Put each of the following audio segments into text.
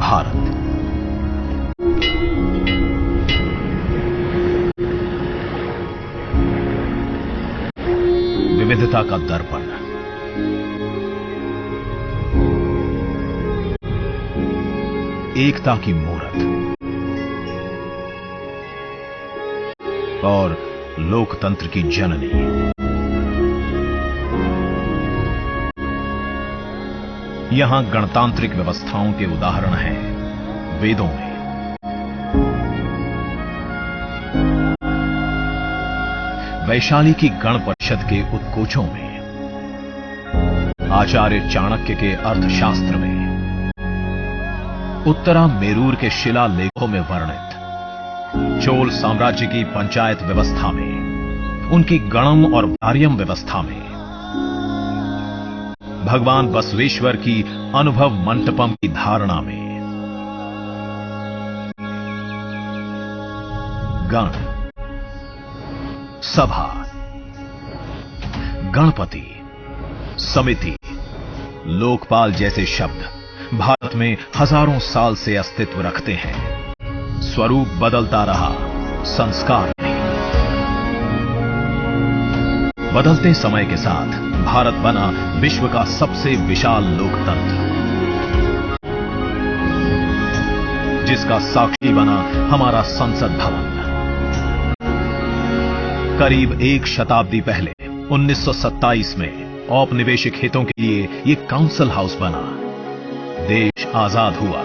भारत। विविधता का दर्पण, एकता की मूरत और लोकतंत्र की जननी। यहां गणतांत्रिक व्यवस्थाओं के उदाहरण हैं वेदों में, वैशाली की गण परिषद के उत्कोचों में, आचार्य चाणक्य के अर्थशास्त्र में, उत्तरा मेरूर के शिलालेखों में वर्णित चोल साम्राज्य की पंचायत व्यवस्था में, उनकी गणम और वार्यम व्यवस्था में, भगवान बसवेश्वर की अनुभव मंटपम की धारणा में। गण, सभा, गणपति, समिति, लोकपाल जैसे शब्द भारत में हजारों साल से अस्तित्व रखते हैं। स्वरूप बदलता रहा, संस्कार नहीं। बदलते समय के साथ भारत बना विश्व का सबसे विशाल लोकतंत्र, जिसका साक्षी बना हमारा संसद भवन। करीब एक शताब्दी पहले 1927 में औपनिवेशिक हितों के लिए यह काउंसिल हाउस बना। देश आजाद हुआ,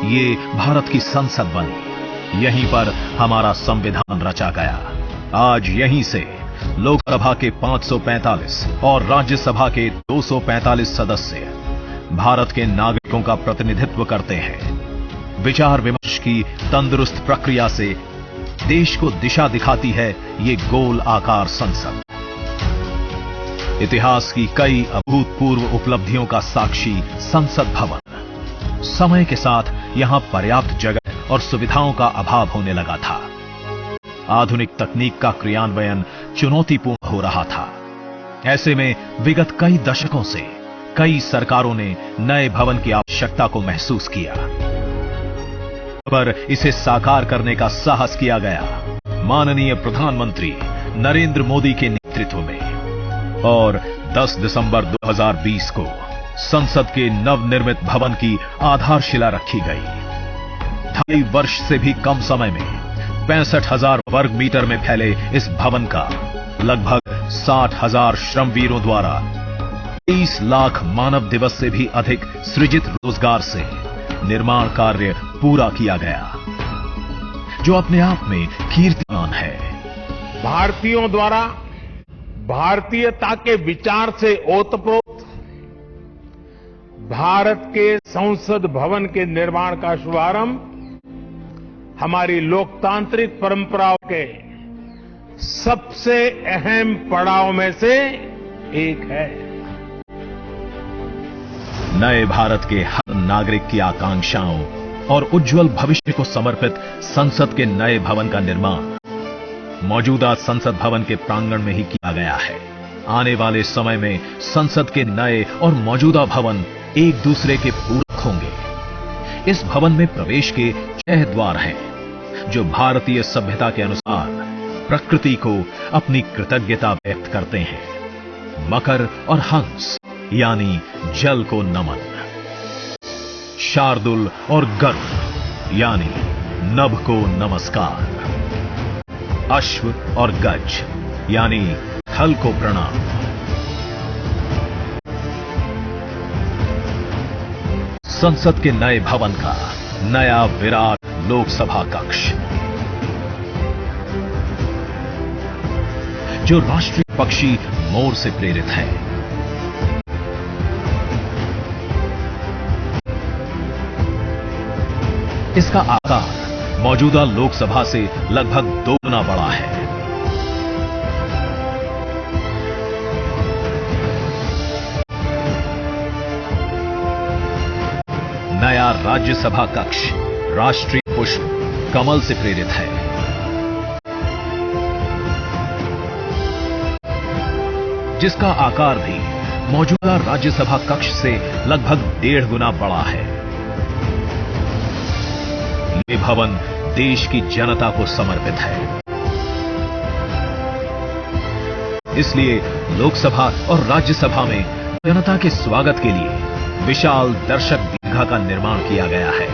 ये भारत की संसद बनी। यहीं पर हमारा संविधान रचा गया। आज यहीं से लोकसभा के 545 और राज्यसभा के 245 सदस्य भारत के नागरिकों का प्रतिनिधित्व करते हैं। विचार विमर्श की तंदुरुस्त प्रक्रिया से देश को दिशा दिखाती है ये गोल आकार संसद। इतिहास की कई अभूतपूर्व उपलब्धियों का साक्षी संसद भवन। समय के साथ यहां पर्याप्त जगह और सुविधाओं का अभाव होने लगा था। आधुनिक तकनीक का क्रियान्वयन चुनौतीपूर्ण हो रहा था। ऐसे में विगत कई दशकों से कई सरकारों ने नए भवन की आवश्यकता को महसूस किया, पर इसे साकार करने का साहस किया गया माननीय प्रधानमंत्री नरेंद्र मोदी के नेतृत्व में। और 10 दिसंबर 2020 को संसद के नवनिर्मित भवन की आधारशिला रखी गई। 2.5 वर्ष से भी कम समय में 65,000 वर्ग मीटर में फैले इस भवन का लगभग 60,000 श्रमवीरों द्वारा 30 लाख मानव दिवस से भी अधिक सृजित रोजगार से निर्माण कार्य पूरा किया गया, जो अपने आप में कीर्तिमान है। भारतीयों द्वारा भारतीयता के विचार से ओतप्रोत भारत के संसद भवन के निर्माण का शुभारंभ हमारी लोकतांत्रिक परंपराओं के सबसे अहम पड़ाव में से एक है। नए भारत के हर नागरिक की आकांक्षाओं और उज्जवल भविष्य को समर्पित संसद के नए भवन का निर्माण मौजूदा संसद भवन के प्रांगण में ही किया गया है। आने वाले समय में संसद के नए और मौजूदा भवन एक दूसरे के पूरक होंगे। इस भवन में प्रवेश के 6 द्वार हैं, जो भारतीय सभ्यता के अनुसार प्रकृति को अपनी कृतज्ञता व्यक्त करते हैं। मकर और हंस यानी जल को नमन, शार्दुल और गरुड़ यानी नभ को नमस्कार, अश्व और गज यानी थल को प्रणाम। संसद के नए भवन का नया विराट लोकसभा कक्ष, जो राष्ट्रीय पक्षी मोर से प्रेरित है। इसका आकार मौजूदा लोकसभा से लगभग 2 गुना बड़ा है। नया राज्यसभा कक्ष राष्ट्रीय पुष्प कमल से प्रेरित है। जिसका आकार भी मौजूदा राज्यसभा कक्ष से लगभग 1.5 गुना बड़ा है। ये भवन देश की जनता को समर्पित है। इसलिए लोकसभा और राज्यसभा में जनता के स्वागत के लिए विशाल दर्शक दीर्घा का निर्माण किया गया है।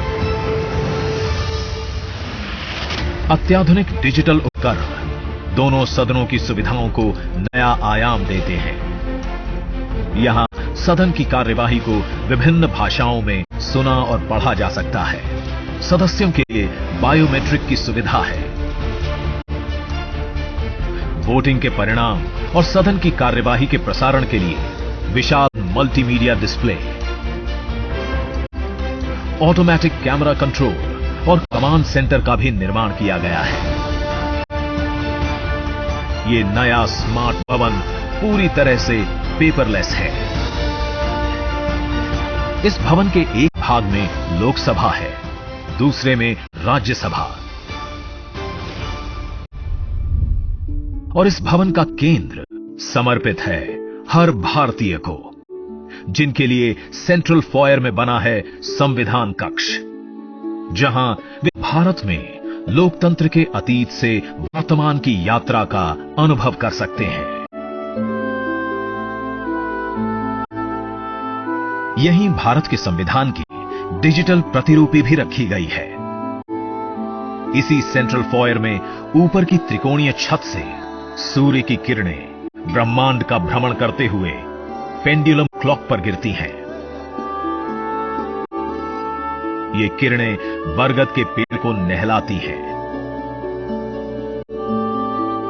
अत्याधुनिक डिजिटल उपकरण दोनों सदनों की सुविधाओं को नया आयाम देते हैं। यहां सदन की कार्यवाही को विभिन्न भाषाओं में सुना और पढ़ा जा सकता है। सदस्यों के लिए बायोमेट्रिक की सुविधा है। वोटिंग के परिणाम और सदन की कार्यवाही के प्रसारण के लिए विशाल multimedia display, automatic camera control और कमांड सेंटर का भी निर्माण किया गया है। ये नया स्मार्ट भवन पूरी तरह से पेपरलेस है। इस भवन के एक भाग में लोकसभा है, दूसरे में राज्यसभा। और इस भवन का केंद्र समर्पित है हर भारतीय को, जिनके लिए सेंट्रल फॉयर में बना है संविधान कक्ष, जहां वे भारत में लोकतंत्र के अतीत से वर्तमान की यात्रा का अनुभव कर सकते हैं। यहीं भारत के संविधान की डिजिटल प्रतिरूपी भी रखी गई है। इसी सेंट्रल फॉयर में ऊपर की त्रिकोणीय छत से सूर्य की किरणें ब्रह्मांड का भ्रमण करते हुए पेंडुलम क्लॉक पर गिरती हैं। ये किरणें बरगद के पेड़ को नहलाती हैं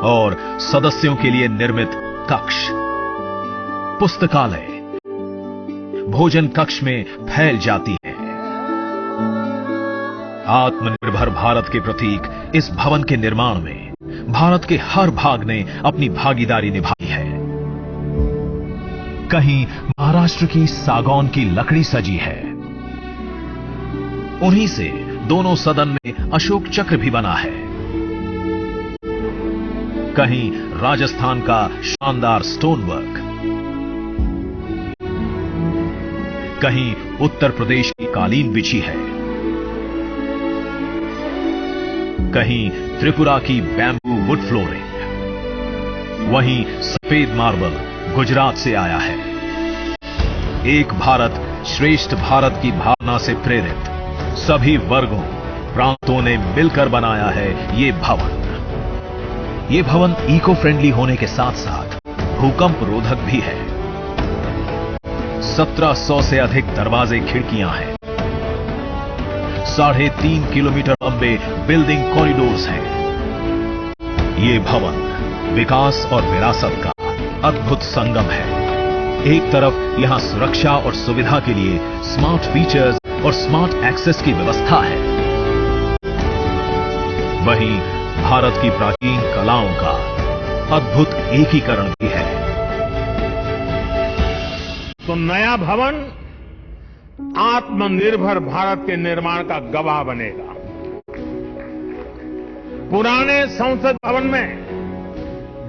और सदस्यों के लिए निर्मित कक्ष, पुस्तकालय, भोजन कक्ष में फैल जाती है। आत्मनिर्भर भारत के प्रतीक इस भवन के निर्माण में भारत के हर भाग ने अपनी भागीदारी निभाई है। कहीं महाराष्ट्र की सागौन की लकड़ी सजी है, उन्हीं से दोनों सदन में अशोक चक्र भी बना है। कहीं राजस्थान का शानदार स्टोन वर्क, कहीं उत्तर प्रदेश की कालीन बिछी है, कहीं त्रिपुरा की बैम्बू वुड फ्लोरिंग, वहीं सफेद मार्बल गुजरात से आया है। एक भारत श्रेष्ठ भारत की भावना से प्रेरित सभी वर्गों, प्रांतों ने मिलकर बनाया है ये भवन। ये भवन इको फ्रेंडली होने के साथ साथ भूकंप रोधक भी है। 1700 से अधिक दरवाजे, खिड़कियां हैं। 3.5 किलोमीटर लंबे बिल्डिंग कॉरिडोर्स हैं। ये भवन विकास और विरासत का अद्भुत संगम है। एक तरफ यहां सुरक्षा और सुविधा के लिए स्मार्ट फीचर्स और स्मार्ट एक्सेस की व्यवस्था है, वहीं भारत की प्राचीन कलाओं का अद्भुत एकीकरण भी है। तो नया भवन आत्मनिर्भर भारत के निर्माण का गवाह बनेगा। पुराने संसद भवन में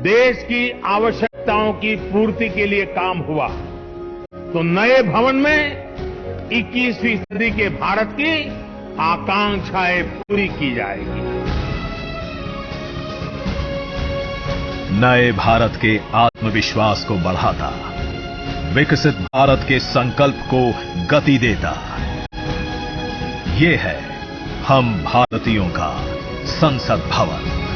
देश की आवश्यकताओं की पूर्ति के लिए काम हुआ, तो नए भवन में 21वीं सदी के भारत की आकांक्षाएं पूरी की जाएगी। नए भारत के आत्मविश्वास को बढ़ाता, विकसित भारत के संकल्प को गति देता, ये है हम भारतीयों का संसद भवन।